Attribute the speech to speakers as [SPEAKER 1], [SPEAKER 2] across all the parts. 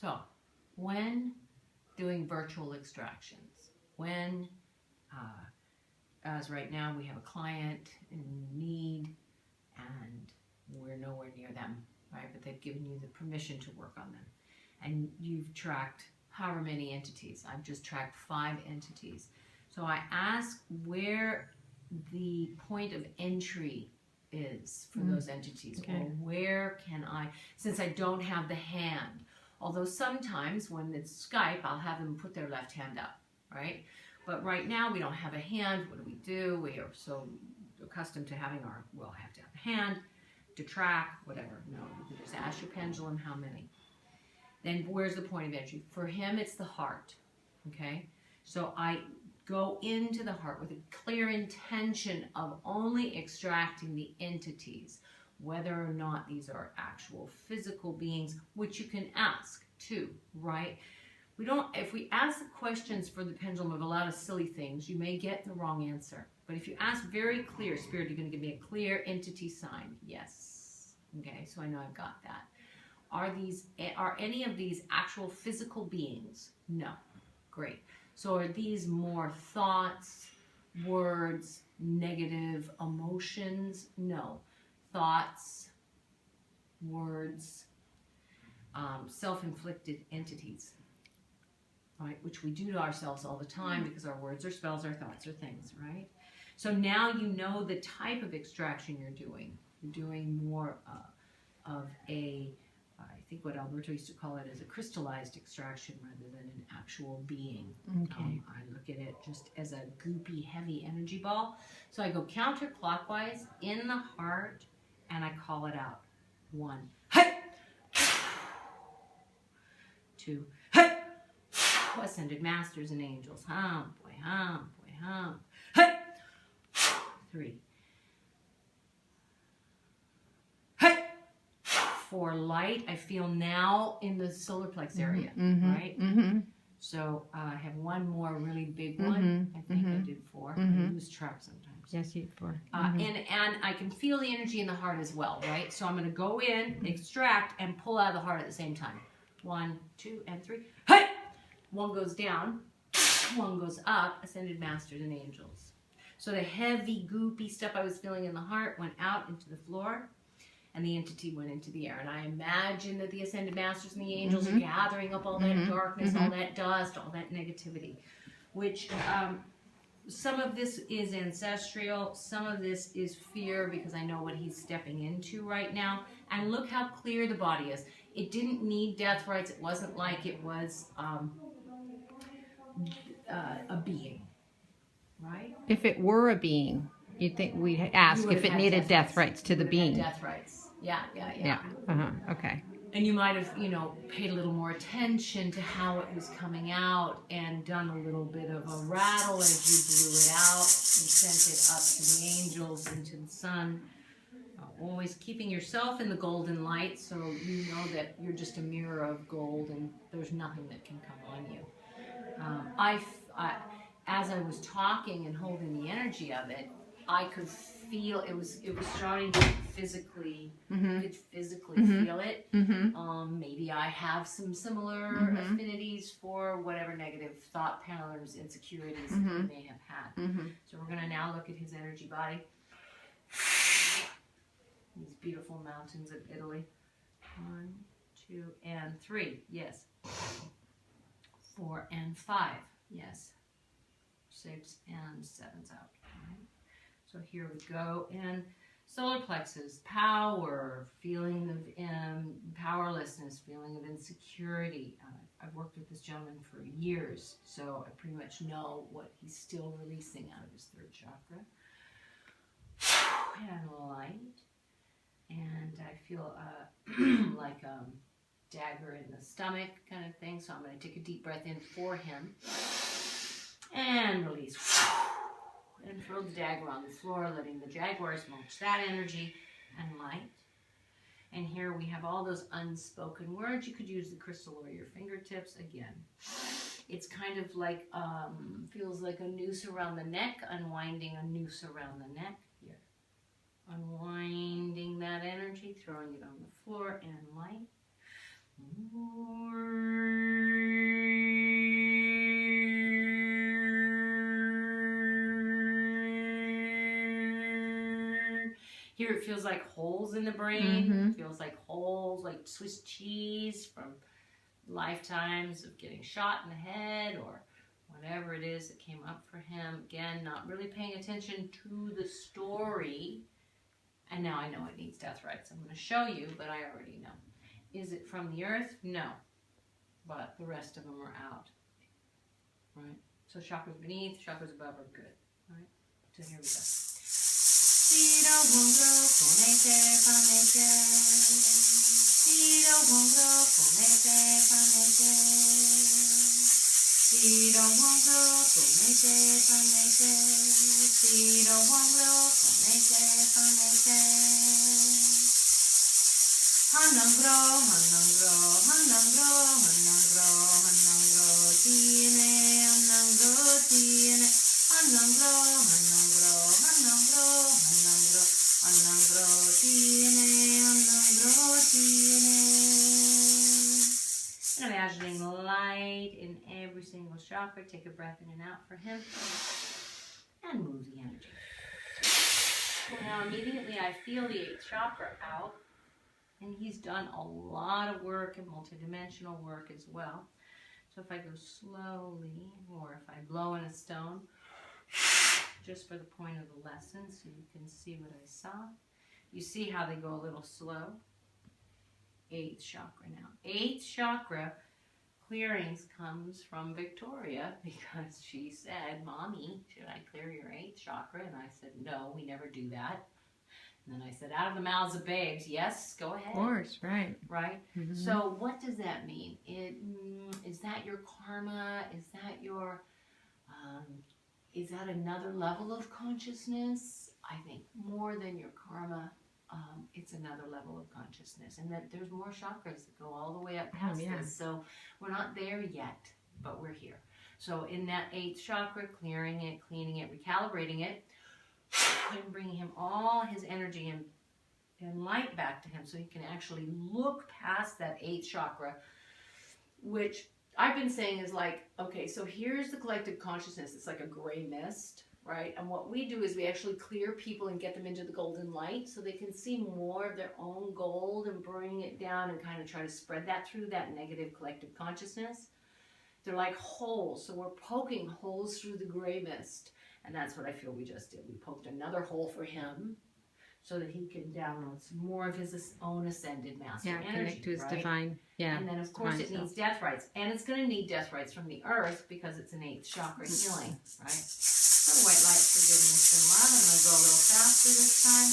[SPEAKER 1] So, when doing virtual extractions, when, as right now we have a client in need and we're nowhere near them, right? But they've given you the permission to work on them. And you've tracked however many entities. I've just tracked 5 entities. So I ask where the point of entry is for those entities.
[SPEAKER 2] Okay.
[SPEAKER 1] Or where can I, since I don't have the hand, although sometimes when it's Skype, I'll have them put their left hand up, right? But right now we don't have a hand. What do? We are so accustomed to having we'll have to have a hand to track, whatever. No, you can just ask your pendulum how many. Then where's the point of entry? For him, it's the heart, okay? So I go into the heart with a clear intention of only extracting the entities, whether or not these are actual physical beings, which you can ask too, right? If we ask the questions for the pendulum of a lot of silly things, you may get the wrong answer. But if you ask very clear, Spirit, you're going to give me a clear entity sign. Yes. Okay, so I know I've got that. Are any of these actual physical beings? No. Great. So are these more thoughts, words, negative emotions? No. Thoughts, words, self-inflicted entities, right? Which we do to ourselves all the time because our words are spells, our thoughts are things, right? So now you know the type of extraction you're doing. You're doing more of I think what Alberto used to call it is a crystallized extraction rather than an actual being.
[SPEAKER 2] Okay.
[SPEAKER 1] I look at it just as a goopy, heavy energy ball. So I go counterclockwise in the heart and I call it out. 1, hey! 2, hey! Ascended masters and angels. Hum, boy, hum, boy, hum. Hey! 3. 4, light. I feel now in the solar plex area, right? So I have one more really big one. I think I did 4. I lose track sometimes.
[SPEAKER 2] Yes, you did 4.
[SPEAKER 1] And I can feel the energy in the heart as well, right? So I'm going to go in, extract, and pull out of the heart at the same time. 1, 2, and 3. Hey! 1 goes down, 1 goes up. Ascended masters and angels. So the heavy, goopy stuff I was feeling in the heart went out into the floor. And the entity went into the air. And I imagine that the Ascended Masters and the angels are gathering up all that darkness, all that dust, all that negativity. Which some of this is ancestral, some of this is fear because I know what he's stepping into right now. And look how clear the body is. It didn't need death rights. It wasn't like it was a being, right?
[SPEAKER 2] If it were a being, you'd think we'd ask if it needed death rights to the being.
[SPEAKER 1] Death rights. Yeah.
[SPEAKER 2] Okay.
[SPEAKER 1] And you might have, paid a little more attention to how it was coming out and done a little bit of a rattle as you blew it out and sent it up to the angels and to the sun. Always keeping yourself in the golden light so you know that you're just a mirror of gold and there's nothing that can come on you. As I was talking and holding the energy of it, I could feel it was starting to physically, could physically feel it. Maybe I have some similar affinities for whatever negative thought patterns, insecurities that he may have had. So we're going to now look at his energy body. These beautiful mountains of Italy. 1, 2, and 3. Yes. 4 and 5. Yes. 6 and 7's out. All right. So here we go. And solar plexus, power, feeling of powerlessness, feeling of insecurity. I've worked with this gentleman for years, so I pretty much know what he's still releasing out of his 3rd chakra. And light. And I feel like a dagger in the stomach kind of thing. So I'm going to take a deep breath in for him. And release. And throw the dagger on the floor, letting the jaguars mulch that energy and light. And here we have all those unspoken words. You could use the crystal or your fingertips again. It's kind of like, feels like a noose around the neck, unwinding a noose around the neck. Here. Unwinding that energy, throwing it on the floor and light. Here it feels like holes in the brain. It feels like holes, like Swiss cheese from lifetimes of getting shot in the head or whatever it is that came up for him. Again, not really paying attention to the story. And now I know it needs death rights. I'm going to show you, but I already know. Is it from the earth? No. But the rest of them are out. Right? So chakras beneath, chakras above are good. Right? So here we go. Siro wongro konete panete. Siro wongro konete panete. Siro wongro konete panete. Siro wongro konete panete. Hanangro, hanangro, hanangro, hanangro, hanangro, tiene, hanangro, tiene, hanangro, hanangro, hanangro, hanangro, hanangro, tiene, hanangro, tiene. And imagining light in every single chakra. Take a breath in and out for him. And move the energy. So now immediately I feel the 8th chakra out. And he's done a lot of work and multidimensional work as well. So if I go slowly, or if I blow in a stone, just for the point of the lesson, so you can see what I saw. You see how they go a little slow? 8th chakra now. 8th chakra clearings comes from Victoria because she said, Mommy, should I clear your 8th chakra? And I said, no, we never do that. And then I said, out of the mouths of babes, yes, go ahead.
[SPEAKER 2] Of course, right.
[SPEAKER 1] Right? So what does that mean? Is that your karma? Is that your, is that another level of consciousness? I think more than your karma, it's another level of consciousness. And that there's more chakras that go all the way up past this. So we're not there yet, but we're here. So in that 8th chakra, clearing it, cleaning it, recalibrating it, and bringing him all his energy and light back to him so he can actually look past that 8th chakra, which I've been saying is like, okay, so here's the collective consciousness. It's like a gray mist, right? And what we do is we actually clear people and get them into the golden light so they can see more of their own gold and bring it down and kind of try to spread that through that negative collective consciousness. They're like holes. So we're poking holes through the gray mist. And that's what I feel we just did. We poked another hole for him so that he can download some more of his own ascended master energy.
[SPEAKER 2] Connect to his
[SPEAKER 1] right?
[SPEAKER 2] divine. Yeah.
[SPEAKER 1] And then, of course, it needs death rights. And it's going to need death rights from the earth because it's an 8th chakra healing, right? So white light, forgiveness, and love. I'm going to go a little faster this time.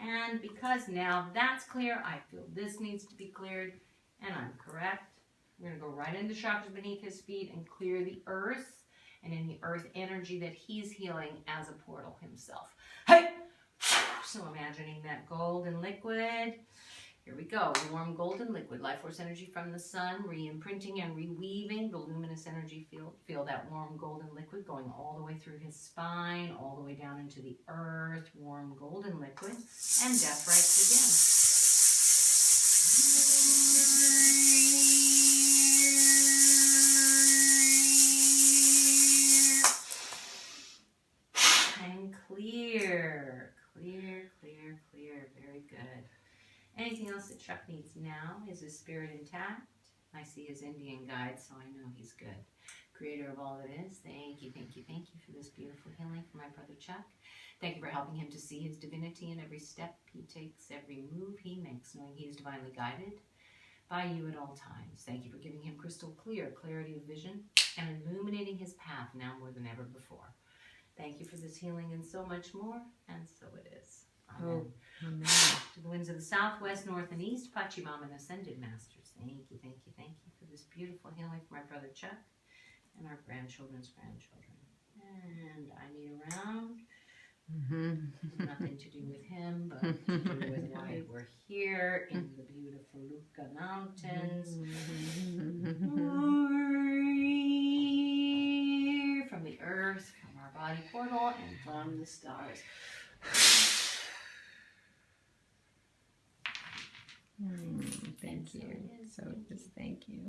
[SPEAKER 1] And because now that's clear, I feel this needs to be cleared, and I'm correct. We're going to go right into chakras beneath his feet and clear the earth, and in the earth energy that he's healing as a portal himself. Hey! So imagining that golden liquid. Here we go. Warm golden liquid, life force energy from the sun, re-imprinting and reweaving the luminous energy field. Feel that warm golden liquid going all the way through his spine, all the way down into the earth. Warm golden liquid. And death rights again. And clear. Clear, clear, clear. Very good. Anything else that Chuck needs now? Is his spirit intact? I see his Indian guide, so I know he's good. Creator of all that is, thank you, thank you, thank you for this beautiful healing for my brother Chuck. Thank you for helping him to see his divinity in every step he takes, every move he makes, knowing he is divinely guided by you at all times. Thank you for giving him crystal clear clarity of vision and illuminating his path now more than ever before. Thank you for this healing and so much more, and so it is. Amen.
[SPEAKER 2] Oh, amen.
[SPEAKER 1] To the winds of the south, west, north, and east, Pachimam and Ascended Masters. Thank you, thank you, thank you for this beautiful healing for my brother Chuck and our grandchildren's grandchildren. And I need around. Nothing to do with him, but to do with why we're here in the beautiful Lucca Mountains. From the earth, from our body portal, and from the stars.
[SPEAKER 2] Thank you. So just thank you.